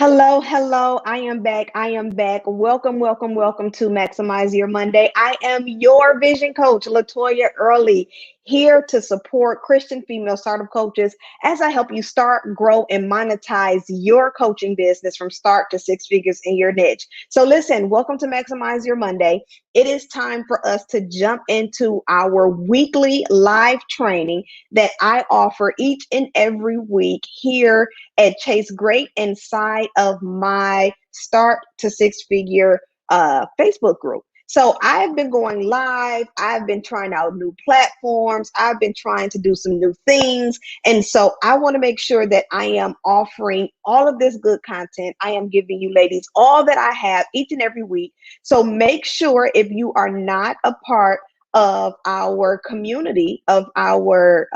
Hello, hello. I am back. I am back. Welcome, welcome, welcome to Maximize Your Monday. I am your vision coach, Latoya Early, here to support Christian female startup coaches as I help you start, grow, and monetize your coaching business from start to six figures in your niche. So, listen, welcome to Maximize Your Monday. It is time for us to jump into our weekly live training that I offer each and every week here and chase great inside of my start to six figure Facebook group. So I've been going live. I've been trying out new platforms. I've been trying to do some new things. And so I want to make sure that I am offering all of this good content. I am giving you ladies all that I have each and every week. So make sure if you are not a part of our community, of our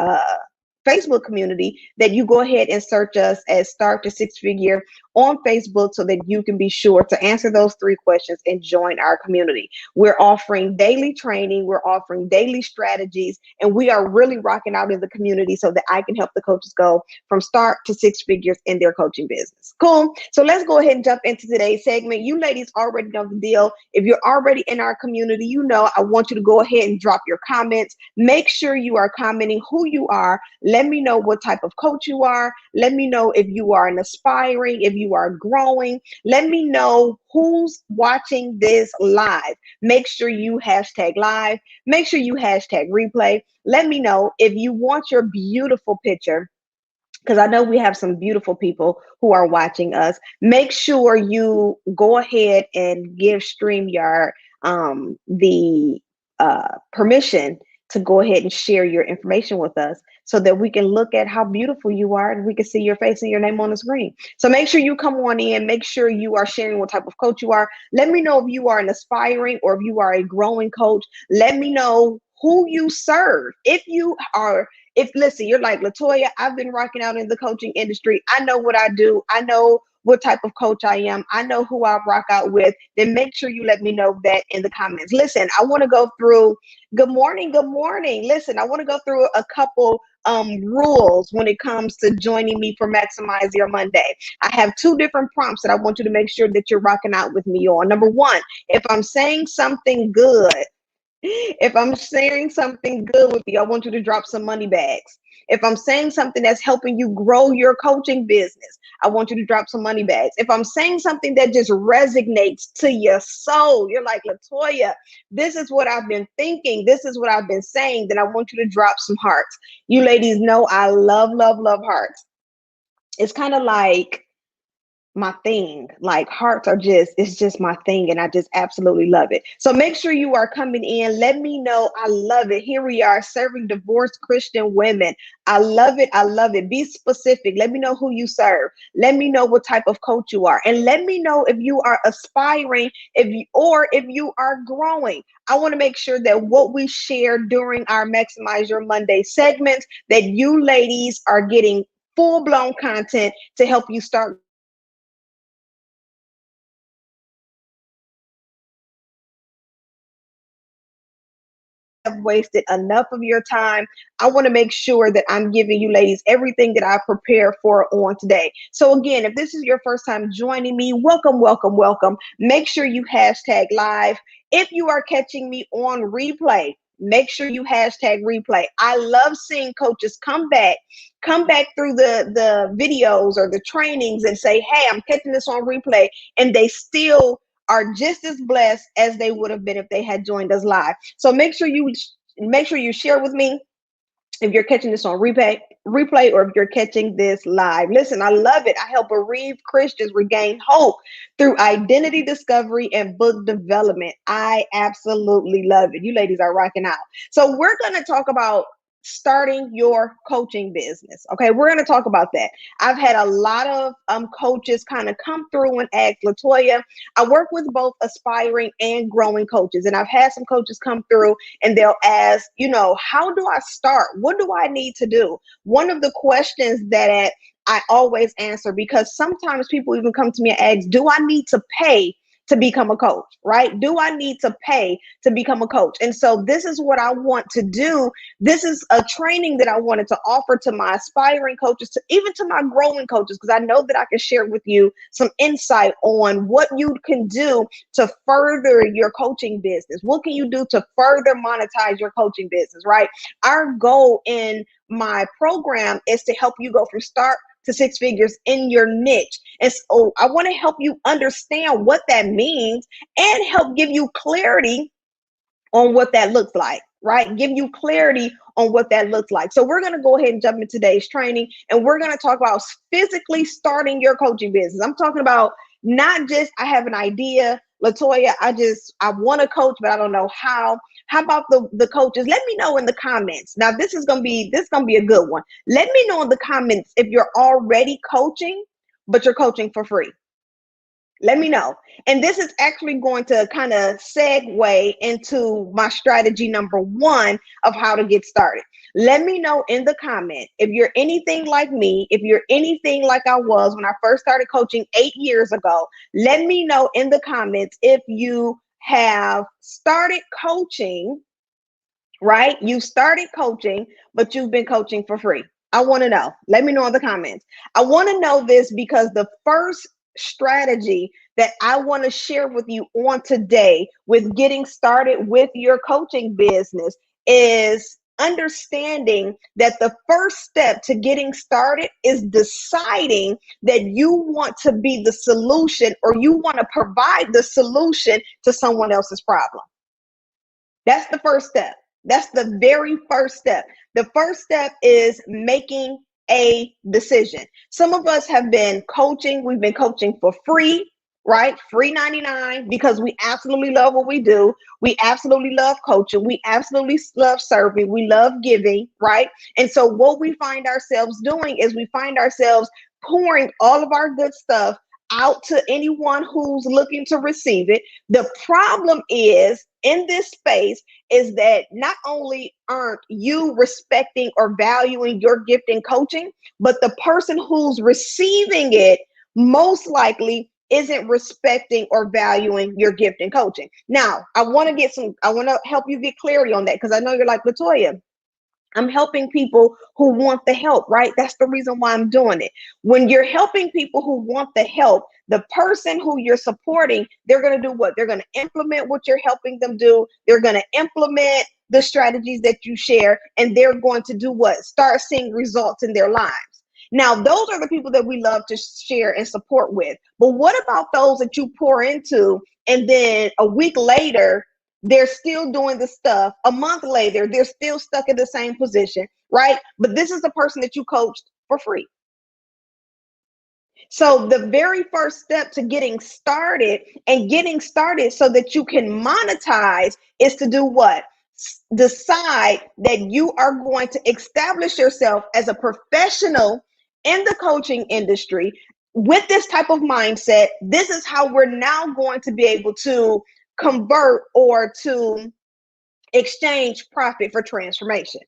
Facebook community, that you go ahead and search us as Start to Six Figure on Facebook so that you can be sure to answer those three questions and join our community. We're offering daily training, we're offering daily strategies, and we are really rocking out in the community so that I can help the coaches go from start to six figures in their coaching business. Cool. So let's go ahead and jump into today's segment. You ladies already know the deal. If you're already in our community, you know I want you to go ahead and drop your comments. Make sure you are commenting who you are. Let me know what type of coach you are. Let me know if you are an aspiring, if you are growing. Let me know who's watching this live. Make sure you hashtag live. Make sure you hashtag replay. Let me know if you want your beautiful picture, because I know we have some beautiful people who are watching us. Make sure you go ahead and give StreamYard the permission to go ahead and share your information with us so that we can look at how beautiful you are and we can see your face and your name on the screen. So make sure you come on in, make sure you are sharing what type of coach you are. Let me know if you are an aspiring or if you are a growing coach. Let me know who you serve. If listen, you're like, Latoya, I've been rocking out in the coaching industry. I know what I do. I know what type of coach I am. I know who I rock out with. Then make sure you let me know that in the comments. Listen, I want to go through. Good morning. Good morning. Listen, I want to go through a couple rules when it comes to joining me for Maximize Your Monday. I have two different prompts that I want you to make sure that you're rocking out with me on. Number one, if I'm saying something good, if I'm sharing something good with you, I want you to drop some money bags. If I'm saying something that's helping you grow your coaching business, I want you to drop some money bags. If I'm saying something that just resonates to your soul, you're like, Latoya, this is what I've been thinking. This is what I've been saying. Then I want you to drop some hearts. You ladies know I love, love, love hearts. It's kind of like my thing. Like hearts are it's just my thing, and I just absolutely love it. So make sure you are coming in. Let me know. I love it. Here we are serving divorced Christian women. I love it. I love it. Be specific. Let me know who you serve. Let me know what type of coach you are, and let me know if you are aspiring, if you are growing. I want to make sure that what we share during our Maximize Your Monday segments, that you ladies are getting full-blown content to help you start have wasted enough of your time. I want to make sure that I'm giving you ladies everything that I prepare for on today. So again, if this is your first time joining me, welcome, welcome, welcome. Make sure you hashtag live. If you are catching me on replay, make sure you hashtag replay. I love seeing coaches come back through the videos or the trainings and say, hey, I'm catching this on replay, and they still are just as blessed as they would have been if they had joined us live. So make sure you share with me if you're catching this on replay, or if you're catching this live. Listen, I love it. I help bereaved Christians regain hope through identity discovery and book development. I absolutely love it. You ladies are rocking out. So we're going to talk about starting your coaching business. Okay, we're going to talk about that. I've had a lot of coaches kind of come through and ask, Latoya, I work with both aspiring and growing coaches, and I've had some coaches come through and they'll ask, how do I start? What do I need to do? One of the questions that I always answer, because sometimes people even come to me and ask, do I need to pay to become a coach, right? Do I need to pay to become a coach? And so this is what I want to do. This is a training that I wanted to offer to my aspiring coaches, to even to my growing coaches, because I know that I can share with you some insight on what you can do to further your coaching business. What can you do to further monetize your coaching business, right? Our goal in my program is to help you go from start to six figures in your niche. And so I want to help you understand what that means and help give you clarity on what that looks like, right? Give you clarity on what that looks like. So we're going to go ahead and jump into today's training, and we're going to talk about physically starting your coaching business. I'm talking about not just I have an idea, Latoya, I want to coach, but I don't know how. How about the coaches? Let me know in the comments. Now this is gonna be a good one. Let me know in the comments if you're already coaching, but you're coaching for free. Let me know. And this is actually going to kind of segue into my strategy number one of how to get started. Let me know in the comment if you're anything like me, if you're anything like I was when I first started coaching 8 years ago. Let me know in the comments if you have started coaching, right? You started coaching, but you've been coaching for free. I want to know. Let me know in the comments. I want to know this because the first strategy that I want to share with you on today with getting started with your coaching business is understanding that the first step to getting started is deciding that you want to be the solution, or you want to provide the solution to someone else's problem. That's the first step. That's the very first step. The first step is making a decision. Some of us have been coaching. We've been coaching for free, right? Free 99, because we absolutely love what we do. We absolutely love coaching. We absolutely love serving. We love giving, right? And so what we find ourselves doing is we find ourselves pouring all of our good stuff out to anyone who's looking to receive it. The problem is in this space is that not only aren't you respecting or valuing your gift in coaching, but the person who's receiving it most likely isn't respecting or valuing your gift in coaching. Now, I want to help you get clarity on that, because I know you're like, Latoya, I'm helping people who want the help, right? That's the reason why I'm doing it. When you're helping people who want the help, the person who you're supporting, they're going to do what? They're going to implement what you're helping them do. They're going to implement the strategies that you share, and they're going to do what? Start seeing results in their lives. Now, those are the people that we love to share and support with. But what about those that you pour into, and then a week later, they're still doing the stuff? A month later, they're still stuck in the same position, right? But this is the person that you coached for free. So the very first step to getting started so that you can monetize is to do what? Decide that you are going to establish yourself as a professional in the coaching industry. With this type of mindset, this is how we're now going to be able to convert or to exchange profit for transformation.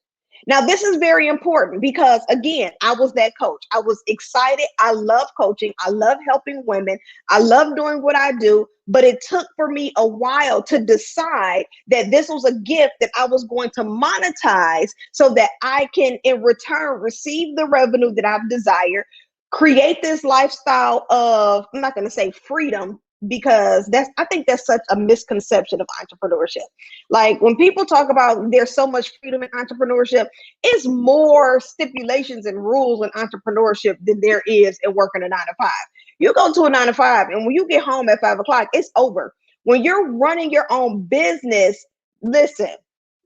Now, this is very important because, again, I was that coach. I was excited. I love coaching. I love helping women. I love doing what I do. But it took for me a while to decide that this was a gift that I was going to monetize so that I can, in return, receive the revenue that I've desired, create this lifestyle of, I'm not going to say freedom, because I think that's such a misconception of entrepreneurship. Like, when people talk about there's so much freedom in entrepreneurship, it's more stipulations and rules in entrepreneurship than there is in working a 9-to-5. You go to a 9-to-5, and when you get home at 5 o'clock, it's over. When you're running your own business, listen,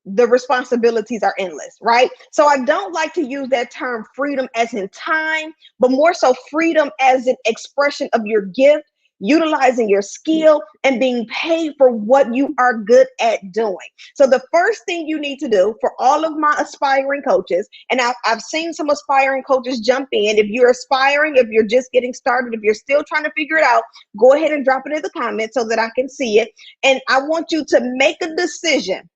the responsibilities are endless, right? So I don't like to use that term freedom as in time, but more so freedom as an expression of your gift, utilizing your skill, and being paid for what you are good at doing. So the first thing you need to do for all of my aspiring coaches, and I've seen some aspiring coaches jump in. If you're aspiring, if you're just getting started, if you're still trying to figure it out, go ahead and drop it in the comments so that I can see it. And I want you to make a decision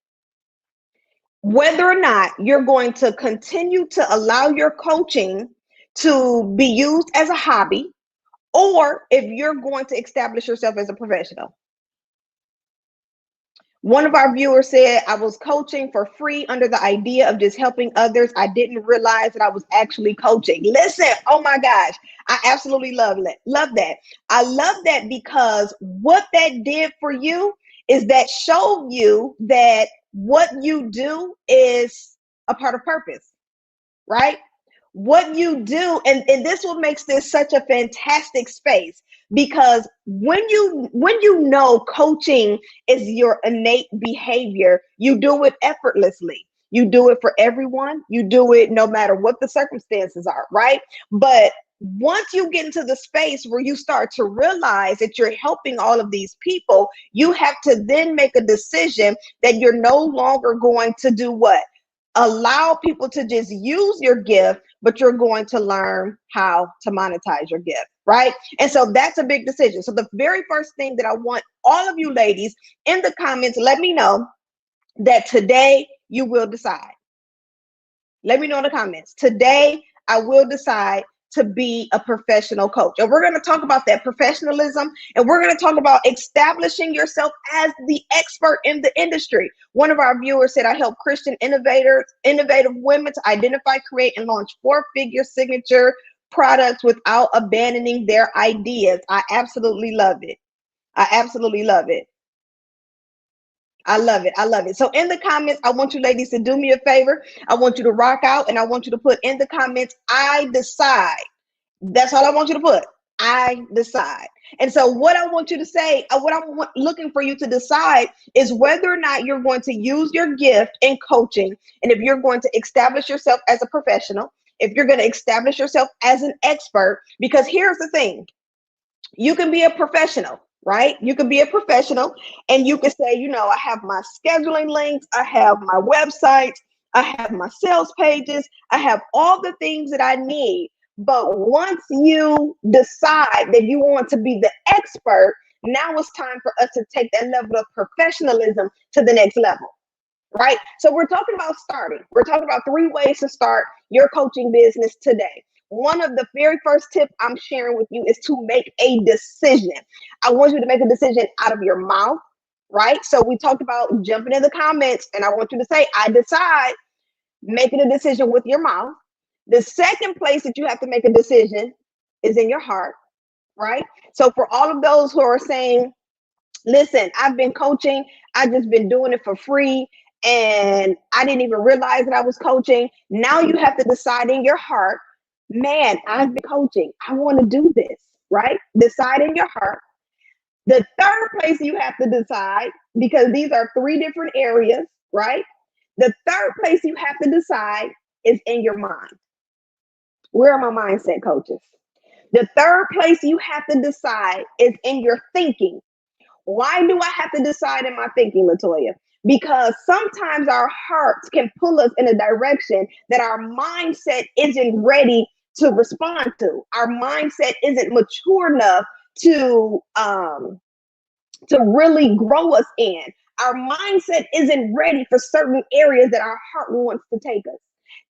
whether or not you're going to continue to allow your coaching to be used as a hobby, or if you're going to establish yourself as a professional. One of our viewers said, I was coaching for free under the idea of just helping others. I didn't realize that I was actually coaching. Listen, oh my gosh, I absolutely love that. Love that. I love that because what that did for you is that showed you that what you do is a part of purpose, right? What you do, and this what makes this such a fantastic space, because when you know coaching is your innate behavior, you do it effortlessly. You do it for everyone. You do it no matter what the circumstances are, right? But once you get into the space where you start to realize that you're helping all of these people, you have to then make a decision that you're no longer going to do what? Allow people to just use your gift, but you're going to learn how to monetize your gift, right? And so that's a big decision. So the very first thing that I want all of you ladies in the comments, let me know that today you will decide. Let me know in the comments. Today I will decide to be a professional coach. And we're going to talk about that professionalism, and we're going to talk about establishing yourself as the expert in the industry. One of our viewers said, I help Christian innovative women to identify, create, and launch four-figure signature products without abandoning their ideas. I absolutely love it. I absolutely love it. I love it. I love it. So in the comments, I want you ladies to do me a favor. I want you to rock out, and I want you to put in the comments, I decide. That's all I want you to put. I decide. And so what I want you to say, what I'm looking for you to decide is whether or not you're going to use your gift in coaching, and if you're going to establish yourself as a professional, if you're going to establish yourself as an expert, because here's the thing. You can be a professional, right? You can be a professional and you can say, I have my scheduling links, I have my websites, I have my sales pages, I have all the things that I need. But once you decide that you want to be the expert, now it's time for us to take that level of professionalism to the next level, right? So we're talking about starting. We're talking about 3 ways to start your coaching business today. One of the very first tips I'm sharing with you is to make a decision. I want you to make a decision out of your mouth, right? So we talked about jumping in the comments, and I want you to say, I decide, making a decision with your mouth. The second place that you have to make a decision is in your heart, right? So for all of those who are saying, listen, I've been coaching, I've just been doing it for free, and I didn't even realize that I was coaching. Now you have to decide in your heart, man, I've been coaching, I want to do this, right? Decide in your heart. The third place you have to decide, because these are 3 different areas, right? The third place you have to decide is in your mind. Where are my mindset coaches? The third place you have to decide is in your thinking. Why do I have to decide in my thinking, Latoya? Because sometimes our hearts can pull us in a direction that our mindset isn't ready to respond to. Our mindset isn't mature enough to really grow us in. Our mindset isn't ready for certain areas that our heart wants to take us.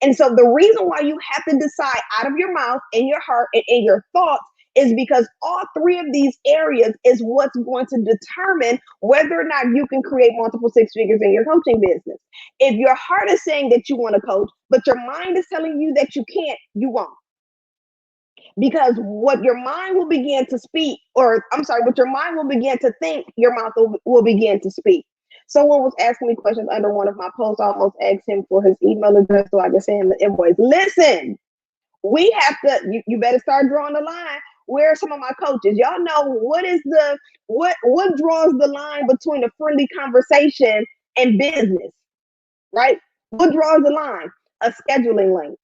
And so the reason why you have to decide out of your mouth, in your heart, and in your thoughts is because all 3 of these areas is what's going to determine whether or not you can create multiple 6 figures in your coaching business. If your heart is saying that you want to coach, but your mind is telling you that you can't, you won't. Because what your mind will begin to speak, or I'm sorry, what your mind will begin to think, your mouth will begin to speak. Someone was asking me questions under one of my posts. I almost asked him for his email address so I could send him the invoice. Listen, we have to, you better start drawing the line. Where are some of my coaches? Y'all know what draws the line between a friendly conversation and business, right? What draws the line? A scheduling link.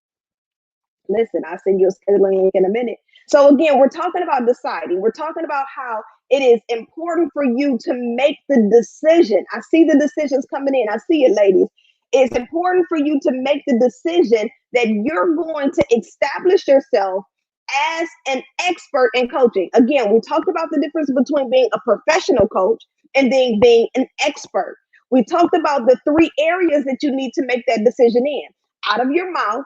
Listen, I'll send you a scheduling link in a minute. So again, we're talking about deciding. We're talking about how it is important for you to make the decision. I see the decisions coming in. I see it, ladies. It's important for you to make the decision that you're going to establish yourself as an expert in coaching. Again, we talked about the difference between being a professional coach and then being an expert. We talked about the 3 areas that you need to make that decision in: out of your mouth,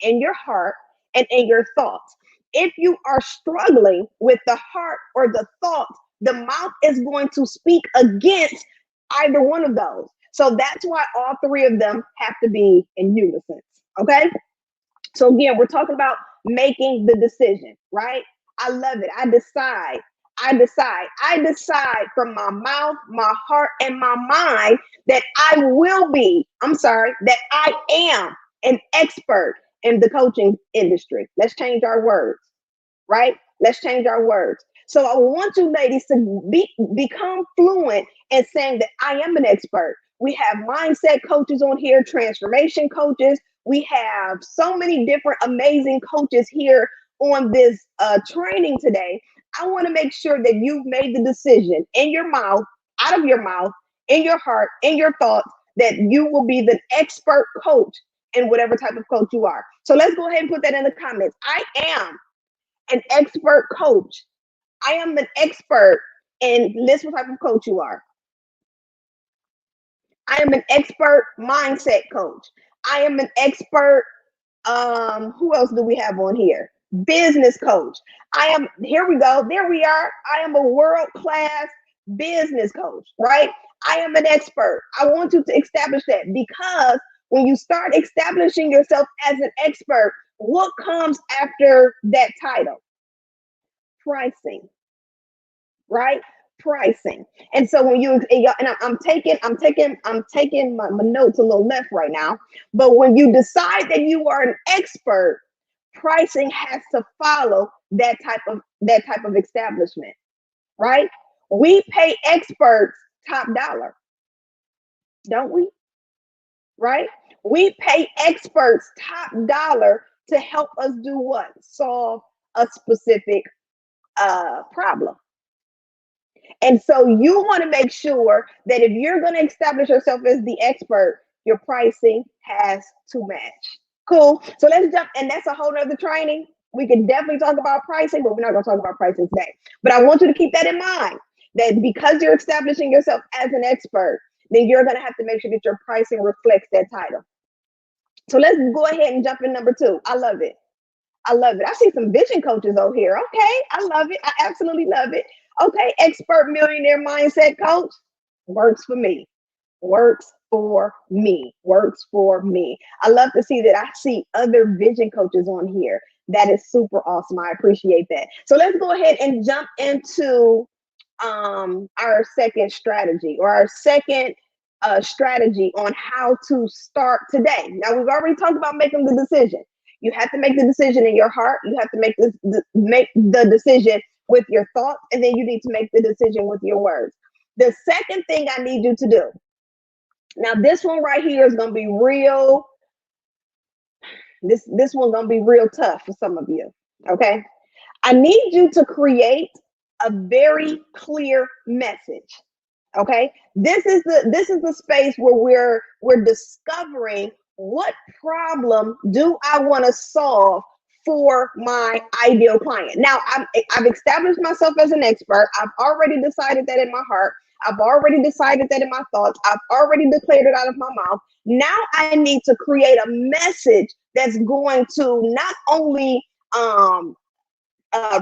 in your heart, and in your thoughts. If you are struggling with the heart or the thoughts, the mouth is going to speak against either one of those. So that's why all three of them have to be in unison. Okay. So again, we're talking about making the decision, right? I love it. I decide from my mouth, my heart, and my mind that that I am an expert in the coaching industry. Let's change our words, right? Let's change our words. So I want you ladies to become fluent in saying that I am an expert. We have mindset coaches on here, transformation coaches. We have so many different amazing coaches here on this training today. I want to make sure that you've made the decision in your mouth, out of your mouth, in your heart, in your thoughts, that you will be the expert coach in whatever type of coach you are. So let's go ahead and put that in the comments. I am an expert coach. I am an expert in this type of coach you are. I am an expert mindset coach. I am an expert, who else do we have on here? Business coach. Here we go. There we are. I am a world-class business coach, right? I am an expert. I want you to establish that, because when you start establishing yourself as an expert, what comes after that title? Pricing, right? Pricing. And so when I'm taking my notes a little left right now, but when you decide that you are an expert, pricing has to follow that type of establishment, right? We pay experts top dollar, don't we? Right? We pay experts top dollar to help us do what? Solve a specific problem. And so you want to make sure that if you're going to establish yourself as the expert, your pricing has to match. Cool. So let's jump, and that's a whole nother training. We can definitely talk about pricing, but we're not going to talk about pricing today. But I want you to keep that in mind, that because you're establishing yourself as an expert, then you're going to have to make sure that your pricing reflects that title. So let's go ahead and jump in number 2. I love it. I love it. I see some vision coaches over here. Okay. I love it. I absolutely love it. Okay. Expert millionaire mindset coach works for me. Works for me. Works for me. I love to see that I see other vision coaches on here. That is super awesome. I appreciate that. So let's go ahead and jump into our second strategy, or our second strategy on how to start today. Now, we've already talked about making the decision. You have to make the decision in your heart. You have to make the decision with your thoughts, and then you need to make the decision with your words. The second thing I need you to do. Now, this one right here is going to be real. This one's going to be real tough for some of you. Okay. I need you to create a very clear message. Okay. This is the space where we're discovering, what problem do I want to solve for my ideal client. Now, I've established myself as an expert. I've already decided that in my heart. I've already decided that in my thoughts. I've already declared it out of my mouth. Now I need to create a message that's going to not only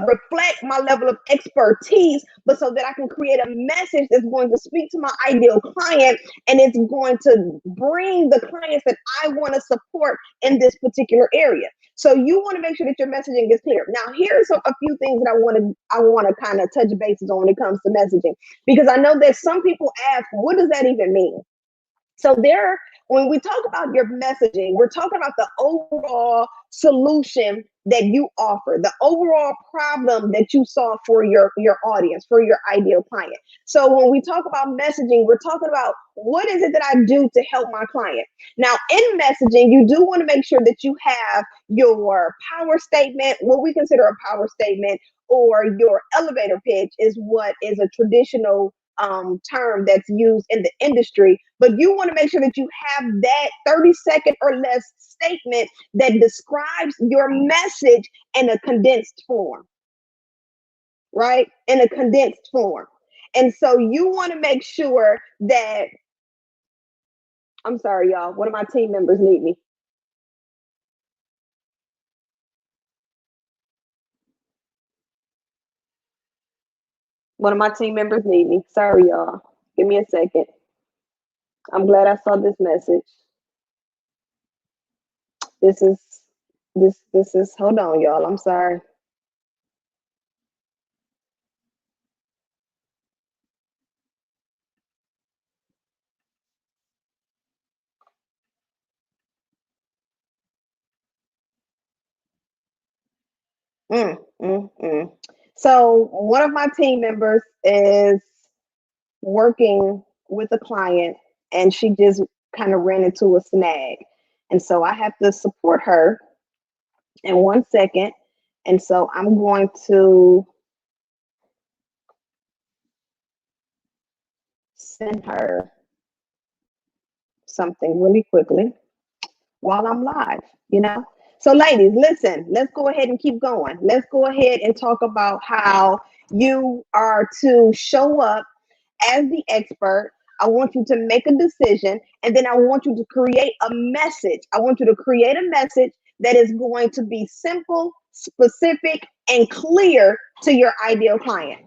reflect my level of expertise, but so that I can create a message that's going to speak to my ideal client, and it's going to bring the clients that I want to support in this particular area. So you want to make sure that your messaging is clear. Now, here's a few things that I want to kind of touch bases on when it comes to messaging, because I know that some people ask, what does that even mean? So when we talk about your messaging, we're talking about the overall solution that you offer, the overall problem that you solve for your audience, for your ideal client. So when we talk about messaging, we're talking about, what is it that I do to help my client? Now, in messaging, you do want to make sure that you have your power statement, what we consider a power statement, or your elevator pitch is what is a traditional term that's used in the industry. But you want to make sure that you have that 30-second or less statement that describes your message in a condensed form, right? In a condensed form. And so you want to make sure that, I'm sorry, y'all, one of my team members need me. One of my team members need me. Sorry, y'all. Give me a second. I'm glad I saw this message. This is this is hold on, y'all. I'm sorry. Mm, mm. So one of my team members is working with a client, and she just kind of ran into a snag, and so I have to support her in 1 second. And so I'm going to send her something really quickly while I'm live, you know? So, ladies, listen, let's go ahead and keep going. Let's go ahead and talk about how you are to show up as the expert. I want you to make a decision, and then I want you to create a message. I want you to create a message that is going to be simple, specific, and clear to your ideal client,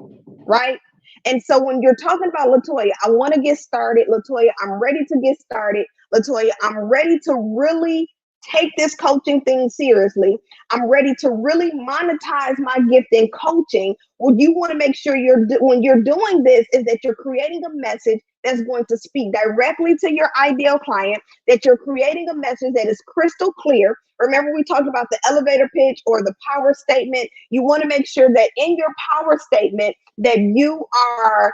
right? And so when you're talking about Latoya, I want to get started. Latoya, I'm ready to get started. Latoya, I'm ready to really take this coaching thing seriously. I'm ready to really monetize my gift in coaching. What you want to make sure when you're doing this is that you're creating a message that's going to speak directly to your ideal client, that you're creating a message that is crystal clear. Remember, we talked about the elevator pitch or the power statement. You want to make sure that in your power statement that you are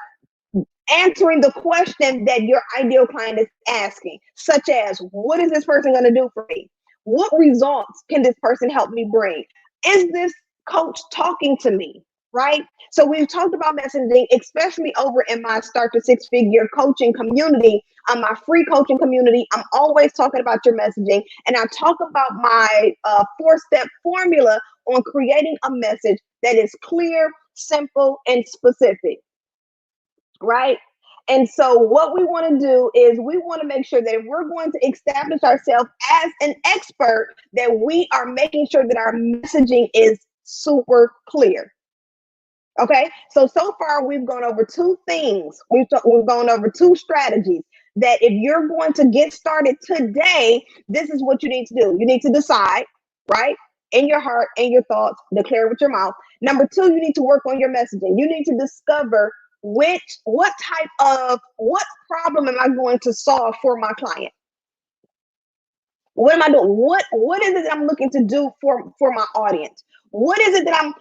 answering the question that your ideal client is asking, such as, what is this person going to do for me? What results can this person help me bring? Is this coach talking to me? Right? So we've talked about messaging, especially over in my Start to Six Figure coaching community, my free coaching community. I'm always talking about your messaging, and I talk about my 4-step formula on creating a message that is clear, simple, and specific, right? And so what we want to do is we want to make sure that if we're going to establish ourselves as an expert, that we are making sure that our messaging is super clear. Okay, so far we've gone over two things. We've gone over two strategies that if you're going to get started today, this is what you need to do. You need to decide, right? In your heart, in your thoughts, declare with your mouth. Number two, you need to work on your messaging. You need to discover what what problem am I going to solve for my client? What am I doing? What is it that I'm looking to do for my audience? What is it that I'm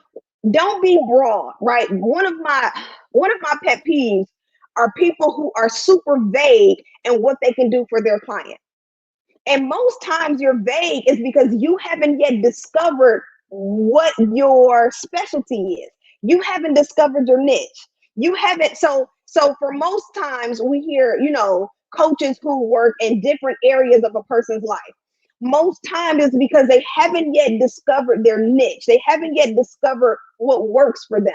don't be broad, right? One of my pet peeves are people who are super vague in what they can do for their client. And most times you're vague is because you haven't yet discovered what your specialty is. You haven't discovered your niche. You haven't so for most times we hear, coaches who work in different areas of a person's life. Most times it's because they haven't yet discovered their niche. They haven't yet discovered what works for them.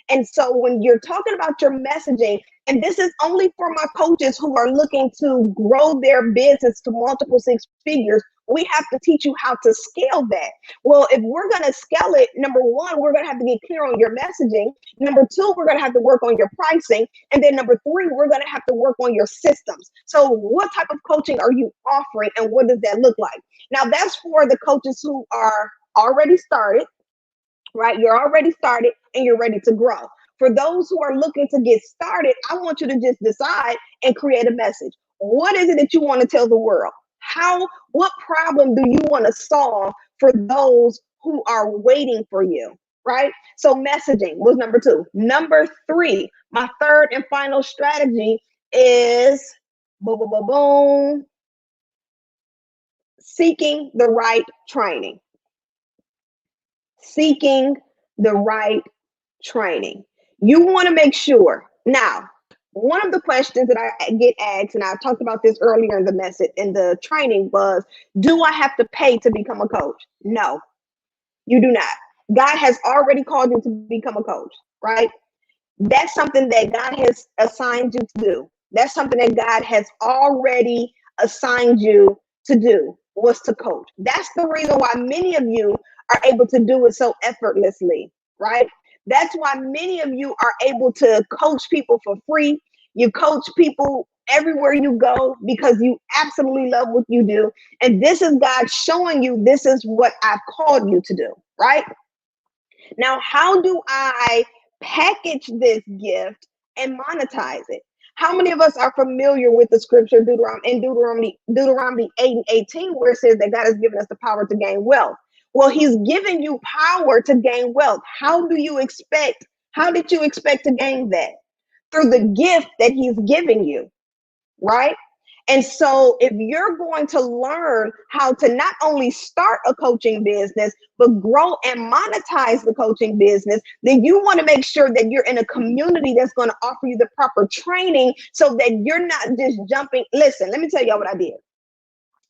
And so when you're talking about your messaging, and this is only for my coaches who are looking to grow their business to multiple six figures, we have to teach you how to scale that. Well, if we're going to scale it, number one, we're going to have to get clear on your messaging. Number two, we're going to have to work on your pricing. And then number three, we're going to have to work on your systems. So what type of coaching are you offering, and what does that look like? Now, that's for the coaches who are already started, right? You're already started and you're ready to grow. For those who are looking to get started, I want you to just decide and create a message. What is it that you want to tell the world? What problem do you want to solve for those who are waiting for you, right? So messaging was number two. Number three, my third and final strategy is boom, boom, boom, boom, seeking the right training. Seeking the right training. You want to make sure. Now, one of the questions that I get asked, and I talked about this earlier in the message in the training, was, do I have to pay to become a coach? No, you do not. God has already called you to become a coach, right? That's something that God has assigned you to do. That's something that God has already assigned you to do, was to coach. That's the reason why many of you are able to do it so effortlessly, right? That's why many of you are able to coach people for free. You coach people everywhere you go because you absolutely love what you do. And this is God showing you this is what I've called you to do, right? Now, how do I package this gift and monetize it? How many of us are familiar with the scripture Deuteronomy 8 and 18, where it says that God has given us the power to gain wealth? Well, he's giving you power to gain wealth. How did you expect to gain that? Through the gift that he's giving you, right? And so if you're going to learn how to not only start a coaching business, but grow and monetize the coaching business, then you want to make sure that you're in a community that's going to offer you the proper training so that you're not just jumping. Listen, let me tell y'all what I did.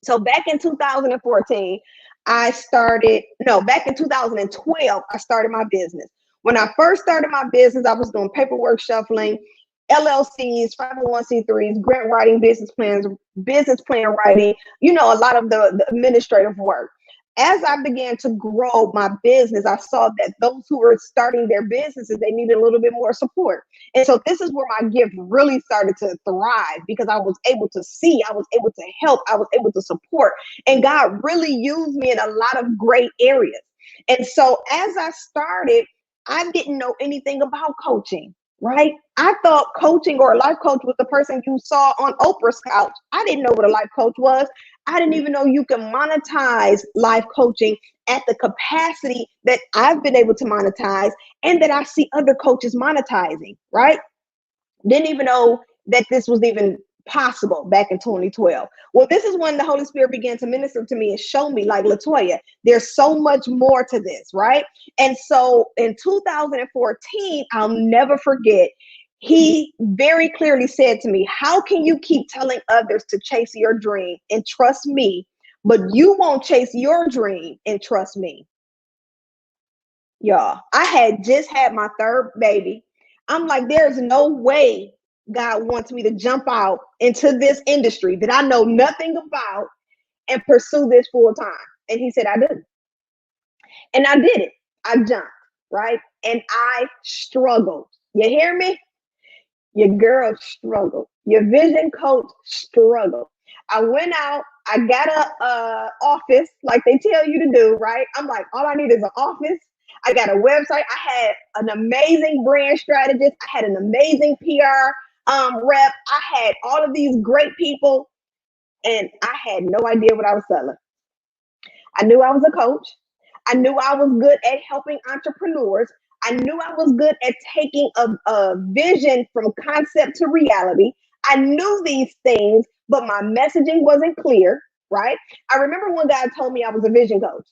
So back in 2014, back in 2012, I started my business. When I first started my business, I was doing paperwork shuffling, LLCs, 501c3s, grant writing, business plans, business plan writing, a lot of the administrative work. As I began to grow my business, I saw that those who were starting their businesses, they needed a little bit more support. And so this is where my gift really started to thrive because I was able to see, I was able to help, I was able to support. And God really used me in a lot of great areas. And so as I started, I didn't know anything about coaching, right? I thought coaching or a life coach was the person you saw on Oprah's couch. I didn't know what a life coach was. I didn't even know you can monetize life coaching at the capacity that I've been able to monetize and that I see other coaches monetizing, right? Didn't even know that this was even possible back in 2012. Well, this is when the Holy Spirit began to minister to me and show me, like, Latoya, there's so much more to this, right? And so in 2014, I'll never forget, he very clearly said to me, how can you keep telling others to chase your dream and trust me, but you won't chase your dream and trust me? Y'all, I had just had my third baby. I'm like, there's no way God wants me to jump out into this industry that I know nothing about and pursue this full time. And he said, I do. And I did it. I jumped, right? And I struggled. You hear me? Your girl struggled. Your vision coach struggled. I went out. I got a office like they tell you to do, right? I'm like, all I need is an office. I got a website. I had an amazing brand strategist. I had an amazing PR rep. I had all of these great people, and I had no idea what I was selling. I knew I was a coach. I knew I was good at helping entrepreneurs. I knew I was good at taking a vision from concept to reality. I knew these things, but my messaging wasn't clear, right? I remember one guy told me I was a vision coach.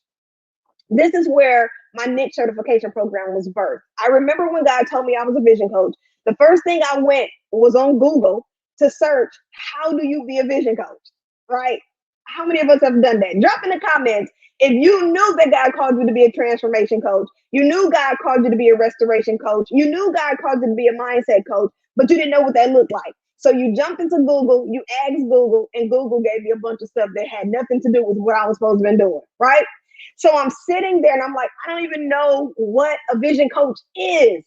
This is where my niche certification program was birthed. I remember when God told me I was a vision coach, the first thing I went was on Google to search, how do you be a vision coach, right? How many of us have done that? Drop in the comments if you knew that God called you to be a transformation coach. You knew God called you to be a restoration coach. You knew God called you to be a mindset coach, but you didn't know what that looked like. So you jumped into Google, you asked Google, and Google gave you a bunch of stuff that had nothing to do with what I was supposed to be doing, right? So I'm sitting there and I'm like, I don't even know what a vision coach is.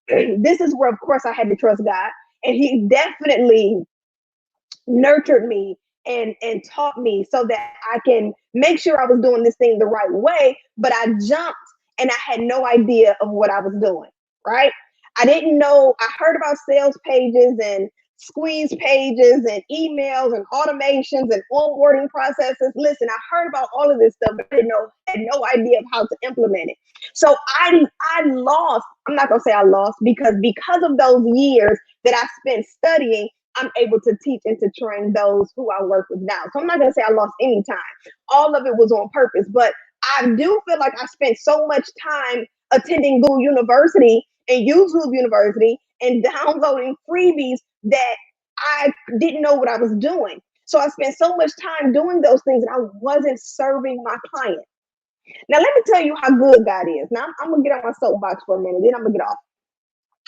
This is where, of course, I had to trust God. And he definitely nurtured me and taught me so that I can make sure I was doing this thing the right way. But I jumped and I had no idea of what I was doing, right? I didn't know. I heard about sales pages and squeeze pages and emails and automations and onboarding processes. Listen, I heard about all of this stuff, but I had no idea of how to implement it. So I lost. I'm not gonna say I lost because of those years that I spent studying, I'm able to teach and to train those who I work with now. So I'm not gonna say I lost any time. All of it was on purpose, but I do feel like I spent so much time attending Google University and YouTube University and downloading freebies that I didn't know what I was doing. So I spent so much time doing those things and I wasn't serving my client. Now, let me tell you how good God is. Now, I'm going to get on my soapbox for a minute, then I'm going to get off.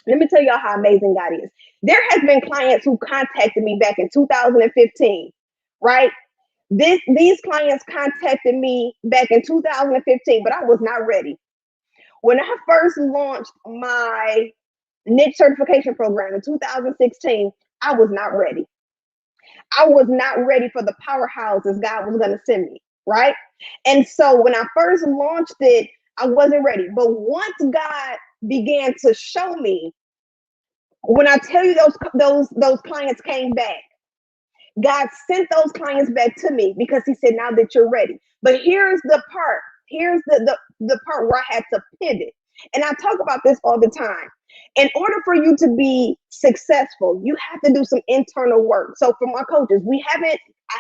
Let me tell y'all how amazing God is. There has been clients who contacted me back in 2015, right? These clients contacted me back in 2015, but I was not ready. When I first launched my niche certification program in 2016, I was not ready. I was not ready for the powerhouses God was going to send me, right? And so when I first launched it, I wasn't ready. But once God began to show me, when I tell you those clients came back, God sent those clients back to me because he said, now that you're ready. But here's the part. Here's the part where I had to pivot. And I talk about this all the time. In order for you to be successful, you have to do some internal work. So for my coaches, I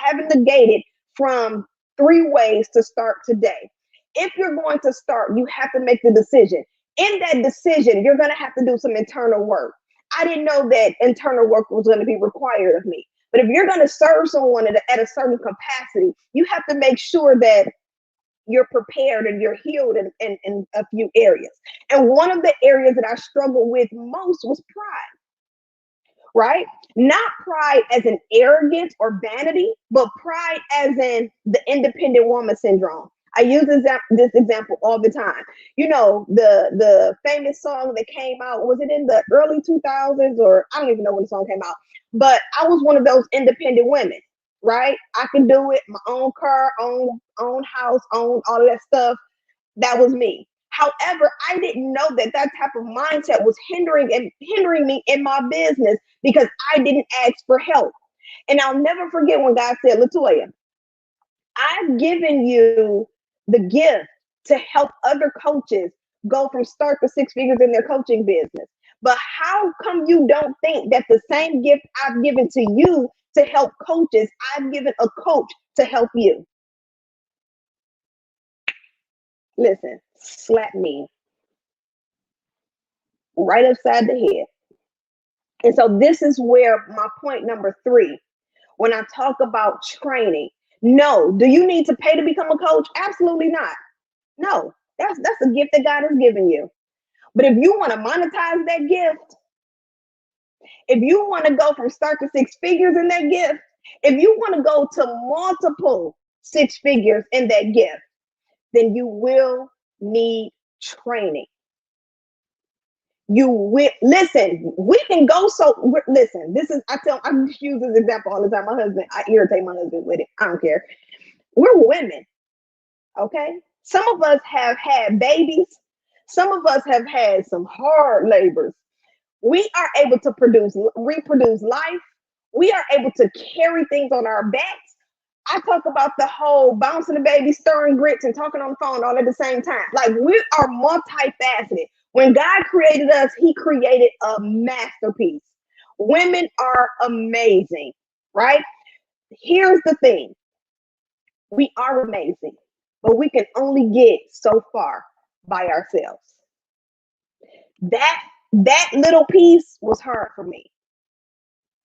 haven't negated from 3 ways to start today. If you're going to start, you have to make the decision. In that decision, you're going to have to do some internal work. I didn't know that internal work was going to be required of me. But if you're going to serve someone at a certain capacity, you have to make sure that you're prepared and you're healed in a few areas. And one of the areas that I struggled with most was pride, right? Not pride as an arrogance or vanity, but pride as in the independent woman syndrome. I use this example all the time. You know, the famous song that came out, was it in the early 2000s, or I don't even know when the song came out, but I was one of those independent women, right? I can do it, my own car, own house, own all of that stuff. That was me. However, I didn't know that type of mindset was hindering me in my business because I didn't ask for help. And I'll never forget when God said, Latoya, I've given you the gift to help other coaches go from start to 6 figures in their coaching business. But how come you don't think that the same gift I've given to you to help coaches, I've given a coach to help you? Listen, slap me right upside the head. And so this is where my point number 3, when I talk about training, no, do you need to pay to become a coach? Absolutely not. No, that's a gift that God has given you. But if you want to monetize that gift, if you want to go from start to 6 figures in that gift, if you want to go to multiple 6 figures in that gift, then you will need training. You will listen. We can go listen. I use this example all the time. My husband, I irritate my husband with it. I don't care. We're women, okay? Some of us have had babies. Some of us have had some hard labors. We are able to reproduce life. We are able to carry things on our backs. I talk about the whole bouncing the baby, stirring grits, and talking on the phone all at the same time. Like, we are multifaceted. When God created us, he created a masterpiece. Women are amazing, right? Here's the thing. We are amazing, but we can only get so far by ourselves. That little piece was hard for me.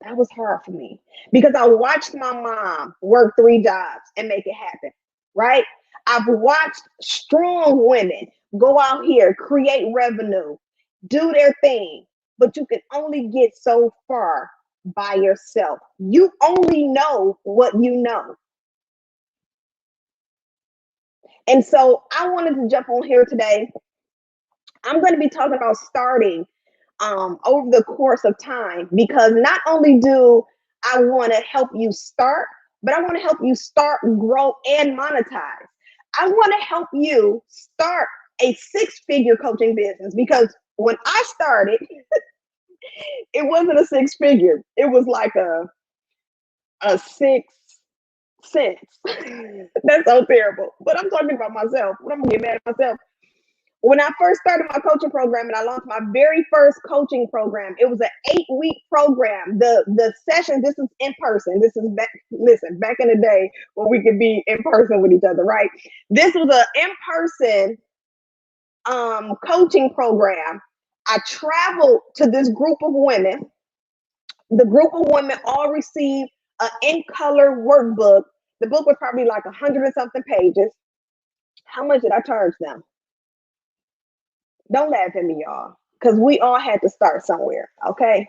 That was hard for me because I watched my mom work 3 jobs and make it happen, right? I've watched strong women go out here, create revenue, do their thing, but you can only get so far by yourself. You only know what you know. And so I wanted to jump on here today. I'm going to be talking about starting over the course of time, because not only do I want to help you start, but I want to help you start, grow, and monetize. I want to help you start a 6-figure coaching business, because when I started, it wasn't a 6-figure. It was like a 6 cents. That's so terrible. But I'm talking about myself. But I'm gonna get mad at myself. When I first started my coaching program and I launched my very first coaching program, it was an 8-week program. The sessions, this is in person. This is back in the day when we could be in person with each other, right? This was an in-person coaching program. I traveled to this group of women. The group of women all received an in-color workbook. The book was probably like 100 and something pages. How much did I charge them? Don't laugh at me, y'all, because we all had to start somewhere, okay?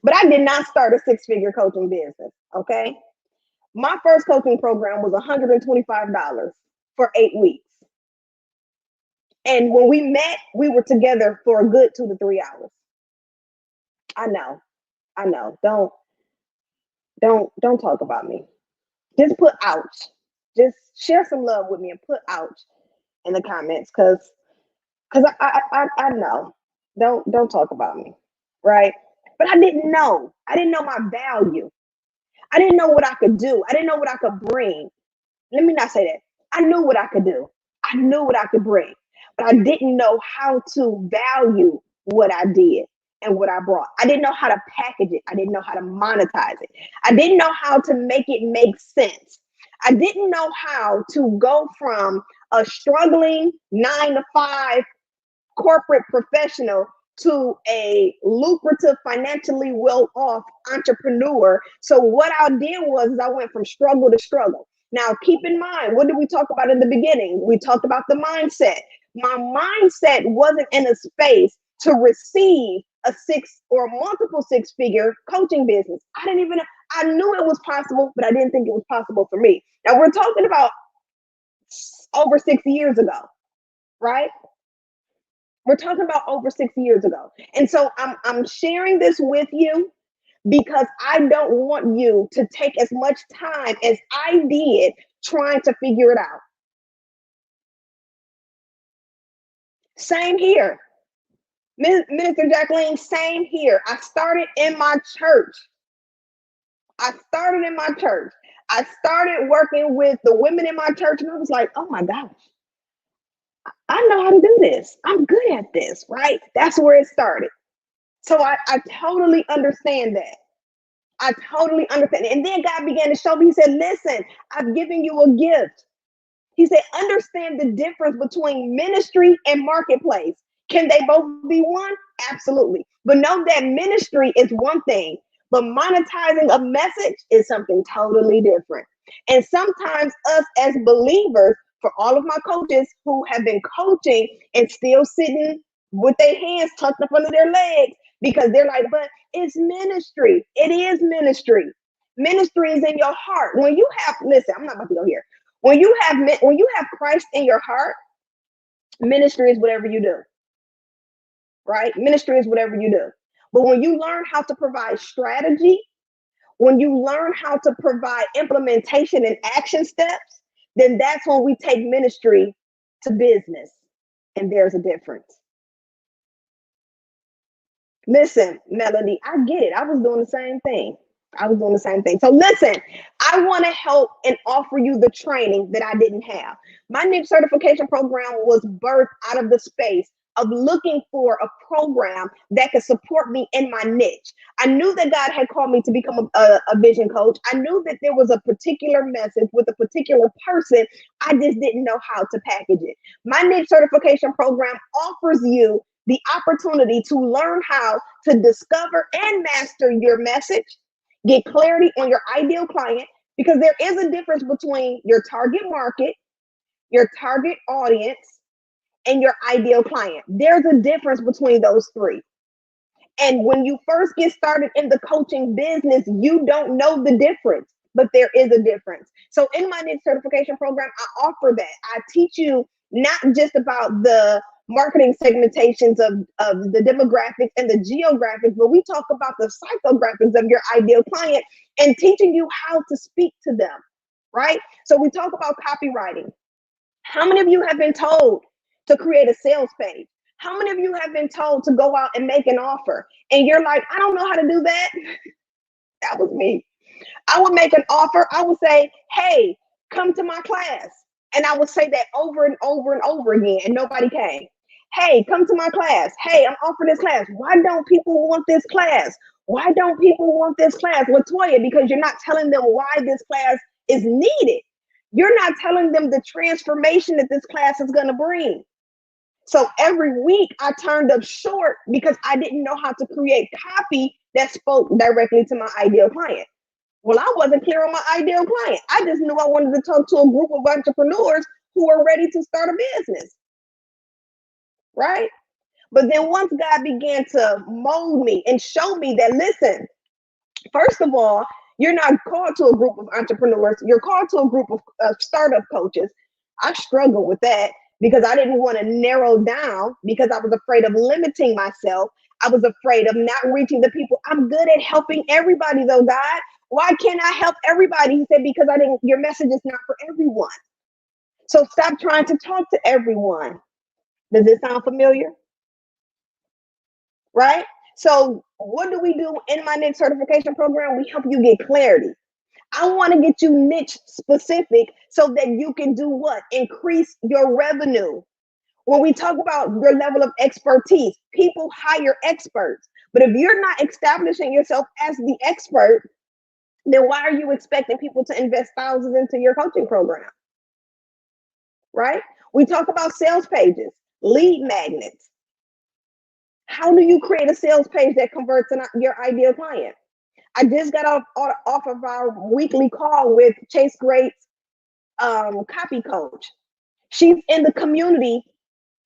But I did not start a 6-figure coaching business, okay? My first coaching program was $125 for 8 weeks. And when we met, we were together for a good 2 to 3 hours. I know. Don't. Don't talk about me. Just put ouch. Just share some love with me and put ouch in the comments, because I know. Don't talk about me, right? But I didn't know. I didn't know my value. I didn't know what I could do. I didn't know what I could bring. Let me not say that. I knew what I could do. I knew what I could bring, but I didn't know how to value what I did and what I brought. I didn't know how to package it. I didn't know how to monetize it. I didn't know how to make it make sense. I didn't know how to go from a struggling 9 to 5 corporate professional to a lucrative, financially well off entrepreneur. So what I did was I went from struggle to struggle. Now, keep in mind, what did we talk about in the beginning? We talked about the mindset. My mindset wasn't in a space to receive a 6 or multiple 6-figure coaching business. I knew it was possible, but I didn't think it was possible for me. Now, we're talking about over 6 years ago, right? We're talking about over 6 years ago. And so I'm sharing this with you because I don't want you to take as much time as I did trying to figure it out. Same here. Minister Jacqueline, same here. I started in my church. I started working with the women in my church, and I was like, oh my gosh, I know how to do this. I'm good at this, right? That's where it started. So I totally understand that. I totally understand. And then God began to show me, he said, listen, I've given you a gift. He said, understand the difference between ministry and marketplace. Can they both be one? Absolutely. But know that ministry is one thing, but monetizing a message is something totally different. And sometimes us as believers, for all of my coaches who have been coaching and still sitting with their hands tucked up under their legs, because they're like, but it's ministry. It is ministry. Ministry is in your heart. When you have, listen, I'm not about to go here. When you have Christ in your heart, ministry is whatever you do, right? Ministry is whatever you do. But when you learn how to provide strategy, when you learn how to provide implementation and action steps, then that's when we take ministry to business. And there's a difference. Listen, Melody, I get it. I was doing the same thing. So listen, I want to help and offer you the training that I didn't have. My niche certification program was birthed out of the space of looking for a program that could support me in my niche. I knew that God had called me to become a vision coach. I knew that there was a particular message with a particular person. I just didn't know how to package it. My niche certification program offers you the opportunity to learn how to discover and master your message, get clarity on your ideal client, because there is a difference between your target market, your target audience, and your ideal client. There's a difference between those three. And when you first get started in the coaching business, you don't know the difference, but there is a difference. So in my niche certification program, I offer that. I teach you not just about the marketing segmentations of the demographics and the geographics, but we talk about the psychographics of your ideal client and teaching you how to speak to them, right? So we talk about copywriting. How many of you have been told to create a sales page? How many of you have been told to go out and make an offer? And you're like, I don't know how to do that. That was me. I would make an offer. I would say, hey, come to my class. And I would say that over and over and over again, and nobody came. Hey, come to my class. Hey, I'm offering this class. Why don't people want this class? Why don't people want this class? Latoya, because you're not telling them why this class is needed. You're not telling them the transformation that this class is going to bring. So every week I turned up short because I didn't know how to create copy that spoke directly to my ideal client. Well, I wasn't clear on my ideal client. I just knew I wanted to talk to a group of entrepreneurs who are ready to start a business, right? But then once God began to mold me and show me that, listen, first of all, you're not called to a group of entrepreneurs. You're called to a group of startup coaches. I struggled with that because I didn't want to narrow down because I was afraid of limiting myself. I was afraid of not reaching the people. I'm good at helping everybody though, God. Why can't I help everybody? He said, because your message is not for everyone. So stop trying to talk to everyone. Does this sound familiar? Right? So what do we do in my niche certification program? We help you get clarity. I want to get you niche specific so that you can do what? Increase your revenue. When we talk about your level of expertise, people hire experts. But if you're not establishing yourself as the expert, then why are you expecting people to invest thousands into your coaching program? Right? We talk about sales pages, lead magnets. How do you create a sales page that converts your ideal client? I just got off of our weekly call with Chase Great's copy coach. She's in the community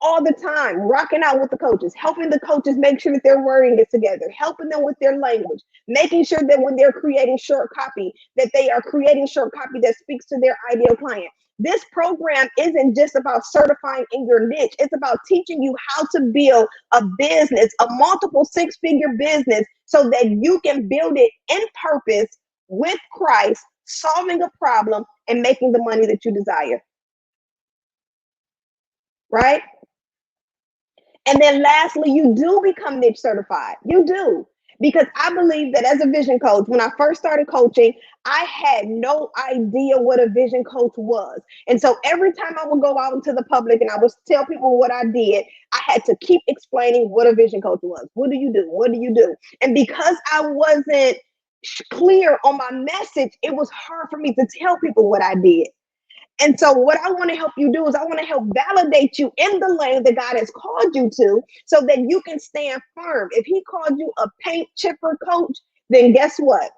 all the time, rocking out with the coaches, helping the coaches make sure that their wording is together, helping them with their language, making sure that when they're creating short copy, that they are creating short copy that speaks to their ideal client. This program isn't just about certifying in your niche. It's about teaching you how to build a business, a multiple six-figure business, so that you can build it in purpose with Christ, solving a problem and making the money that you desire. Right? And then lastly, you do become niche certified. You do. Because I believe that as a vision coach, when I first started coaching, I had no idea what a vision coach was. And so every time I would go out into the public and I would tell people what I did, I had to keep explaining what a vision coach was. What do you do? What do you do? And because I wasn't clear on my message, it was hard for me to tell people what I did. And so what I want to help you do is I want to help validate you in the lane that God has called you to, so that you can stand firm. If he called you a paint chipper coach, then guess what?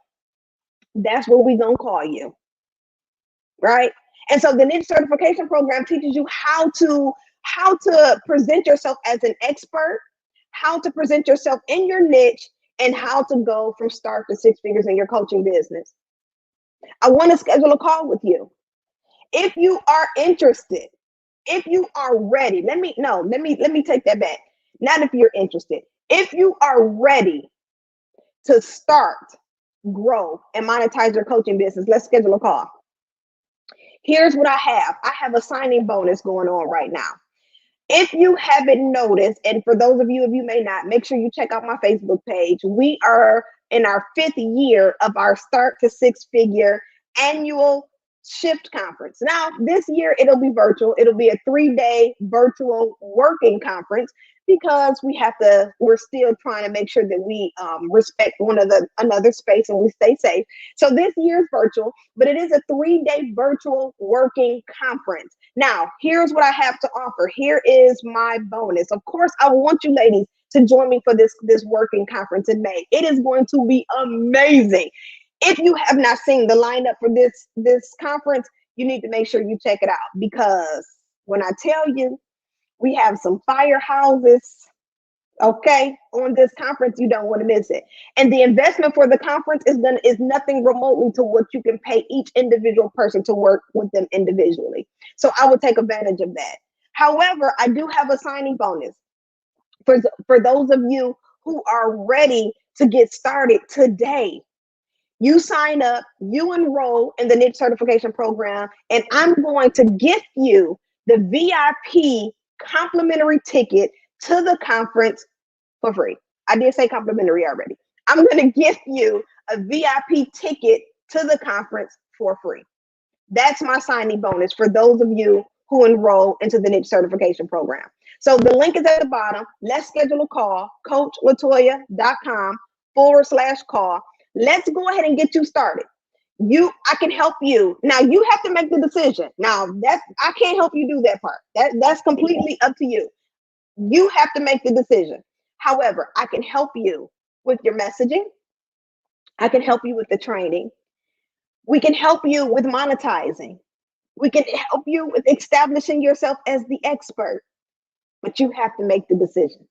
That's what we're going to call you. Right? And so the niche certification program teaches you how to present yourself as an expert, how to present yourself in your niche, and how to go from start to six figures in your coaching business. I want to schedule a call with you. If you are interested, if you are ready, let me take that back. Not if you're interested. If you are ready to start, grow, and monetize your coaching business, let's schedule a call. Here's what I have. I have a signing bonus going on right now. If you haven't noticed, and for those of you, if you may not, make sure you check out my Facebook page. We are in our 5th year of our Start to Six Figure annual Shift conference. Now, this year it'll be virtual. It'll be a 3-day virtual working conference, because we're still trying to make sure that we respect another space and we stay safe. So this year's virtual, but it is a 3-day virtual working conference. Now, here's what I have to offer. Here is my bonus. Of course, I want you ladies to join me for this working conference in May. It is going to be amazing. If you have not seen the lineup for this conference, you need to make sure you check it out, because when I tell you, we have some firehouses, okay, on this conference, you don't want to miss it. And the investment for the conference is nothing remotely to what you can pay each individual person to work with them individually. So I would take advantage of that. However, I do have a signing bonus for those of you who are ready to get started today. You sign up, you enroll in the niche certification program, and I'm going to gift you the VIP complimentary ticket to the conference for free. I did say complimentary already. I'm going to gift you a VIP ticket to the conference for free. That's my signing bonus for those of you who enroll into the niche certification program. So the link is at the bottom. Let's schedule a call, coachlatoya.com/call. Let's go ahead and get you started. I can help you. Now you have to make the decision. Now I can't help you do that part. That's completely up to you. You have to make the decision. However, I can help you with your messaging. I can help you with the training. We can help you with monetizing. We can help you with establishing yourself as the expert, but you have to make the decision.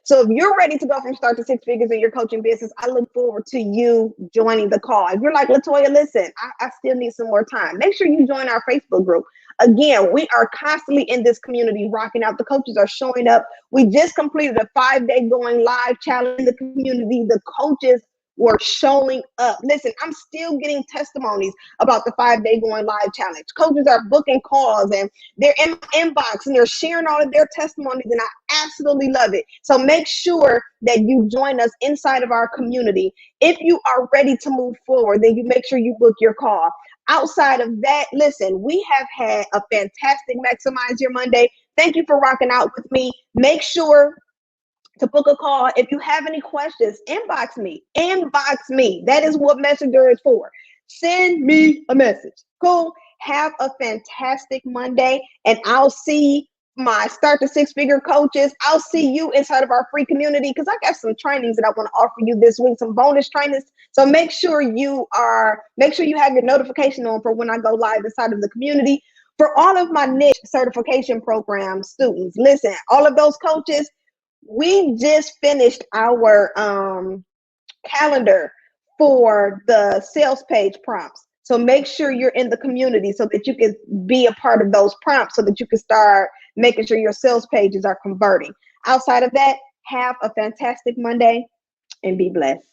So if you're ready to go from start to six figures in your coaching business, I look forward to you joining the call. If you're like, Latoya, listen, I still need some more time, make sure you join our Facebook group. Again, we are constantly in this community rocking out. The coaches are showing up. We just completed a 5-day going live challenge in the community. The coaches were showing up. Listen, I'm still getting testimonies about the 5-day going live challenge. Coaches are booking calls and they're in my inbox and they're sharing all of their testimonies, and I absolutely love it. So make sure that you join us inside of our community. If you are ready to move forward, then you make sure you book your call. Outside of that, listen, we have had a fantastic Maximize Your Monday. Thank you for rocking out with me. Make sure to book a call. If you have any questions, inbox me. Inbox me. That is what Messenger is for. Send me a message. Cool. Have a fantastic Monday, and I'll see my Start to Six Figure coaches. I'll see you inside of our free community, because I got some trainings that I want to offer you this week, some bonus trainings. So make sure you have your notification on for when I go live inside of the community. For all of my niche certification program students, listen, all of those coaches, we just finished our calendar for the sales page prompts. So make sure you're in the community so that you can be a part of those prompts, so that you can start making sure your sales pages are converting. Outside of that, have a fantastic Monday and be blessed.